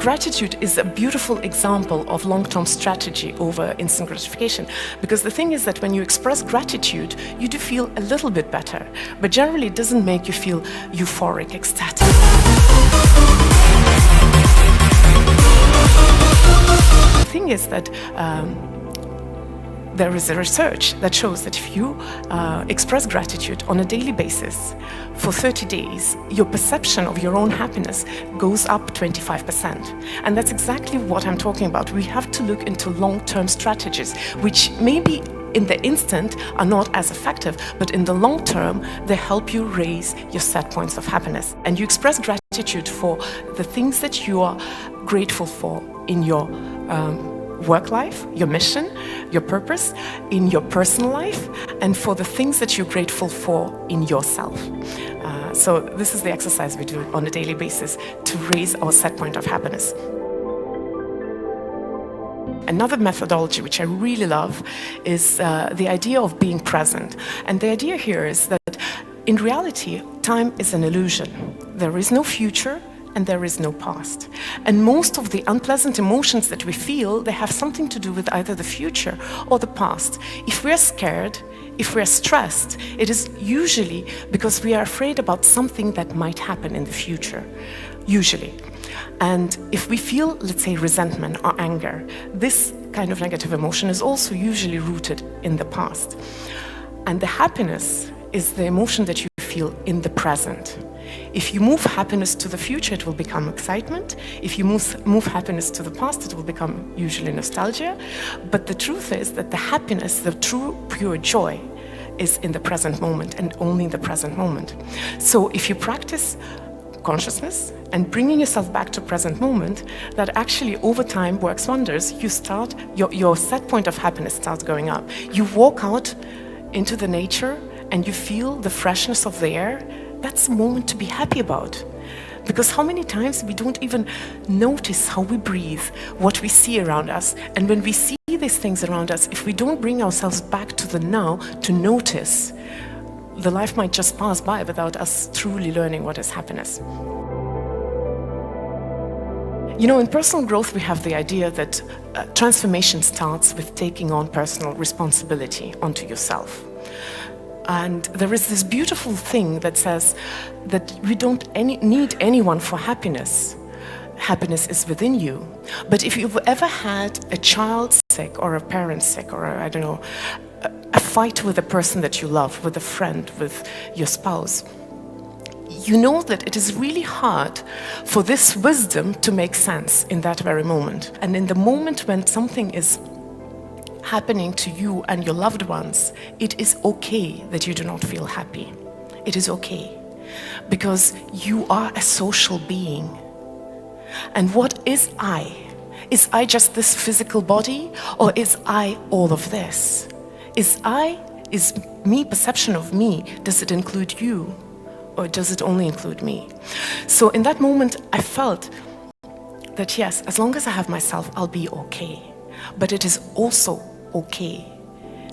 gratitude is a beautiful example of long-term strategy over instant gratification, because the thing is that when you express gratitude, you do feel a little bit better, but generally it doesn't make you feel euphoric, ecstatic. The thing is that there is a research that shows that if you express gratitude on a daily basis for 30 days, your perception of your own happiness goes up 25%. And that's exactly what I'm talking about. We have to look into long-term strategies, which maybe in the instant are not as effective, but in the long term, they help you raise your set points of happiness. And you express gratitude for the things that you are grateful for in your work life, your mission, your purpose, in your personal life, and for the things that you're grateful for in yourself. So this is the exercise we do on a daily basis to raise our set point of happiness. Another methodology which I really love is the idea of being present. And the idea here is that in reality, time is an illusion. There is no future, and there is no past. And most of the unpleasant emotions that we feel, they have something to do with either the future or the past. If we're scared, if we're stressed, it is usually because we are afraid about something that might happen in the future, usually. And if we feel, let's say, resentment or anger, this kind of negative emotion is also usually rooted in the past. And the happiness is the emotion that you feel in the present. If you move happiness to the future, it will become excitement. If you move happiness to the past, it will become usually nostalgia. But the truth is that the happiness, the true, pure joy, is in the present moment and only in the present moment. So if you practice consciousness and bringing yourself back to present moment, that actually over time works wonders. You start, your set point of happiness starts going up. You walk out into the nature and you feel the freshness of the air. That's a moment to be happy about. Because how many times we don't even notice how we breathe, what we see around us. And when we see these things around us, if we don't bring ourselves back to the now to notice, the life might just pass by without us truly learning what is happiness. You know, in personal growth, we have the idea that transformation starts with taking on personal responsibility onto yourself. And there is this beautiful thing that says that we don't need anyone for happiness. Happiness is within you. But if you've ever had a child sick or a parent sick or, I don't know, a fight with a person that you love, with a friend, with your spouse, you know that it is really hard for this wisdom to make sense in that very moment. And in the moment when something is happening to you and your loved ones, it is okay that you do not feel happy. It is okay. Because you are a social being. And what is I? Is I just this physical body, or is I all of this? Is me, perception of me, does it include you? Or does it only include me? So in that moment, I felt that yes, as long as I have myself, I'll be okay. But it is also okay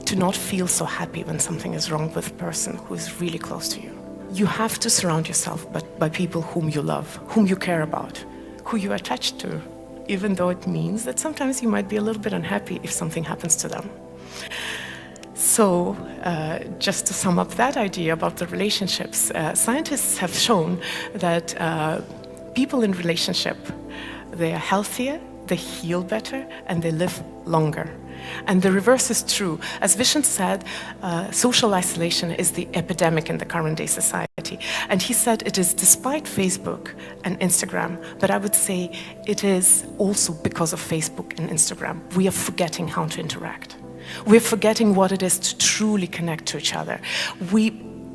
to not feel so happy when something is wrong with a person who is really close to you. You have to surround yourself by people whom you love, whom you care about, who you are attached to, even though it means that sometimes you might be a little bit unhappy if something happens to them. So, just to sum up that idea about the relationships, scientists have shown that people in relationship, they are healthier, they heal better, and they live longer. And the reverse is true. As Vishen said, social isolation is the epidemic in the current day society. And he said it is despite Facebook and Instagram, but I would say it is also because of Facebook and Instagram. We are forgetting how to interact. We're forgetting what it is to truly connect to each other.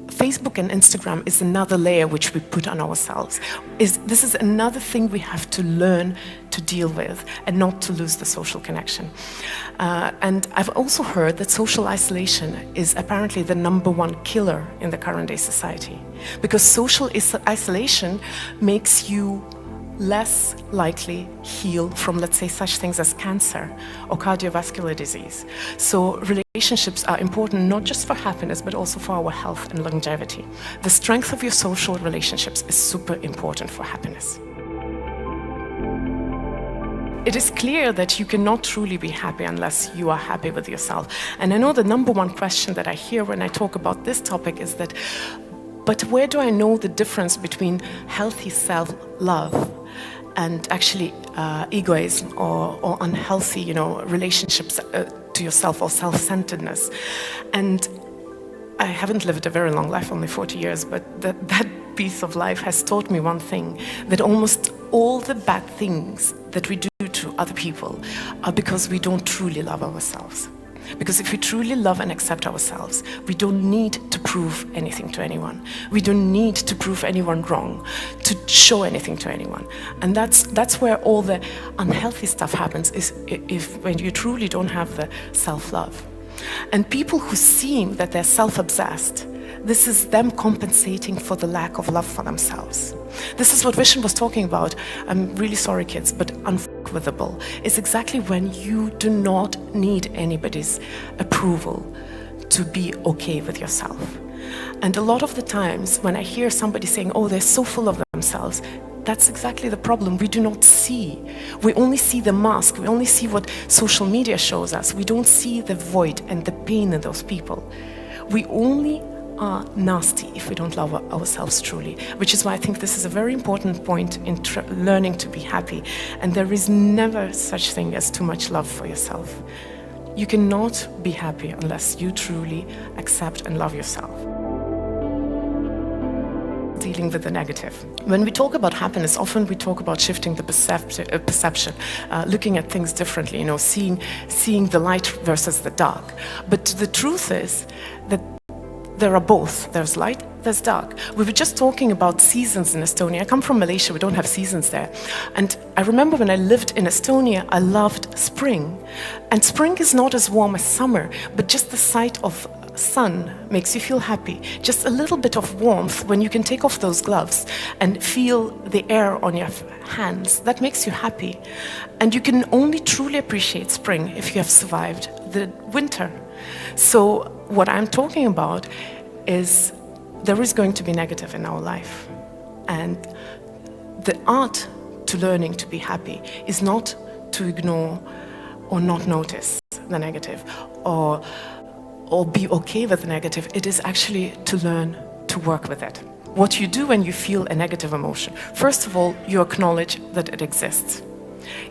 Facebook and Instagram is another layer which we put on ourselves. This is another thing we have to learn to deal with and not to lose the social connection. And I've also heard that social isolation is apparently the #1 killer in the current day society. Because social isolation makes you less likely heal from, let's say, such things as cancer or cardiovascular disease. So relationships are important not just for happiness, but also for our health and longevity. The strength of your social relationships is super important for happiness. it is clear that you cannot truly be happy unless you are happy with yourself. And I know the number one question that I hear when I talk about this topic is that, but where do I know the difference between healthy self-love and actually egoism or unhealthy, relationships to yourself or self-centeredness? And I haven't lived a very long life, only 40 years, but that piece of life has taught me one thing, that almost all the bad things that we do to other people are because we don't truly love ourselves. Because if we truly love and accept ourselves, we don't need to prove anything to anyone. We don't need to prove anyone wrong, to show anything to anyone. And that's where all the unhealthy stuff happens, is when you truly don't have the self-love. And people who seem that they're self-obsessed, this is them compensating for the lack of love for themselves. This is what Vishen was talking about. I'm really sorry, kids, but unfuckwithable is exactly when you do not need anybody's approval to be okay with yourself. And a lot of the times when I hear somebody saying, oh, they're so full of themselves, that's exactly the problem. We do not see. We only see the mask. We only see what social media shows us. We don't see the void and the pain in those people. We only are nasty if we don't love ourselves truly, which is why I think this is a very important point in learning to be happy. And there is never such thing as too much love for yourself. You cannot be happy unless you truly accept and love yourself. Dealing with the negative. When we talk about happiness, often we talk about shifting the perception, looking at things differently, seeing the light versus the dark. But the truth is that there are both. There's light, there's dark. We were just talking about seasons in Estonia. I come from Malaysia, we don't have seasons there. And I remember when I lived in Estonia, I loved spring. And spring is not as warm as summer, but just the sight of sun makes you feel happy. Just a little bit of warmth when you can take off those gloves and feel the air on your hands, that makes you happy. And you can only truly appreciate spring if you have survived the winter. So what I'm talking about is there is going to be negative in our life. And the art to learning to be happy is not to ignore or not notice the negative or be okay with the negative. It is actually to learn to work with it. What you do when you feel a negative emotion, first of all, you acknowledge that it exists.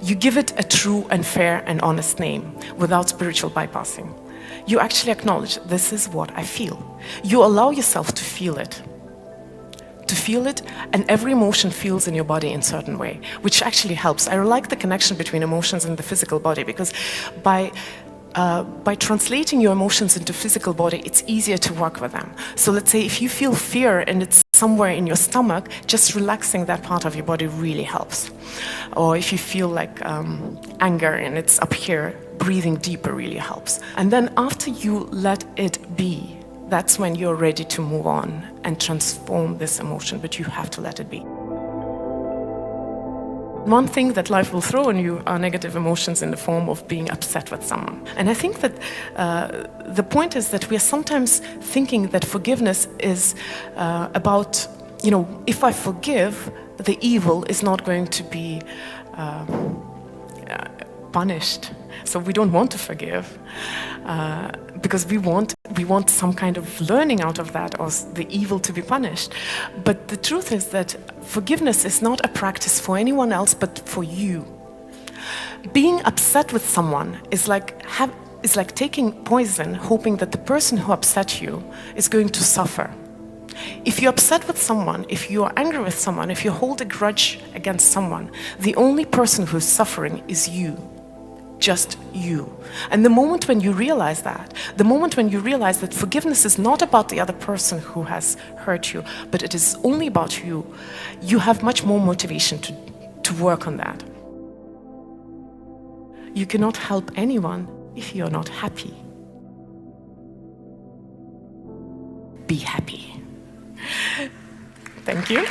You give it a true and fair and honest name without spiritual bypassing. You actually acknowledge, this is what I feel. You allow yourself to feel it. To feel it, and every emotion feels in your body in a certain way, which actually helps. I like the connection between emotions and the physical body, because by translating your emotions into physical body, it's easier to work with them. So let's say if you feel fear and it's somewhere in your stomach, just relaxing that part of your body really helps. Or if you feel like anger and it's up here, breathing deeper really helps. And then after you let it be, that's when you're ready to move on and transform this emotion, but you have to let it be. One thing that life will throw on you are negative emotions in the form of being upset with someone. And I think that the point is that we are sometimes thinking that forgiveness is about, if I forgive, the evil is not going to be punished. So we don't want to forgive because we want some kind of learning out of that, or the evil to be punished. But the truth is that forgiveness is not a practice for anyone else but for you. Being upset with someone is like taking poison, hoping that the person who upset you is going to suffer. If you're upset with someone, if you are angry with someone, if you hold a grudge against someone, the only person who's suffering is you. Just you. And the moment when you realize that, forgiveness is not about the other person who has hurt you, but it is only about you, you have much more motivation to work on that. You cannot help anyone if you're not happy. Be happy. Thank you.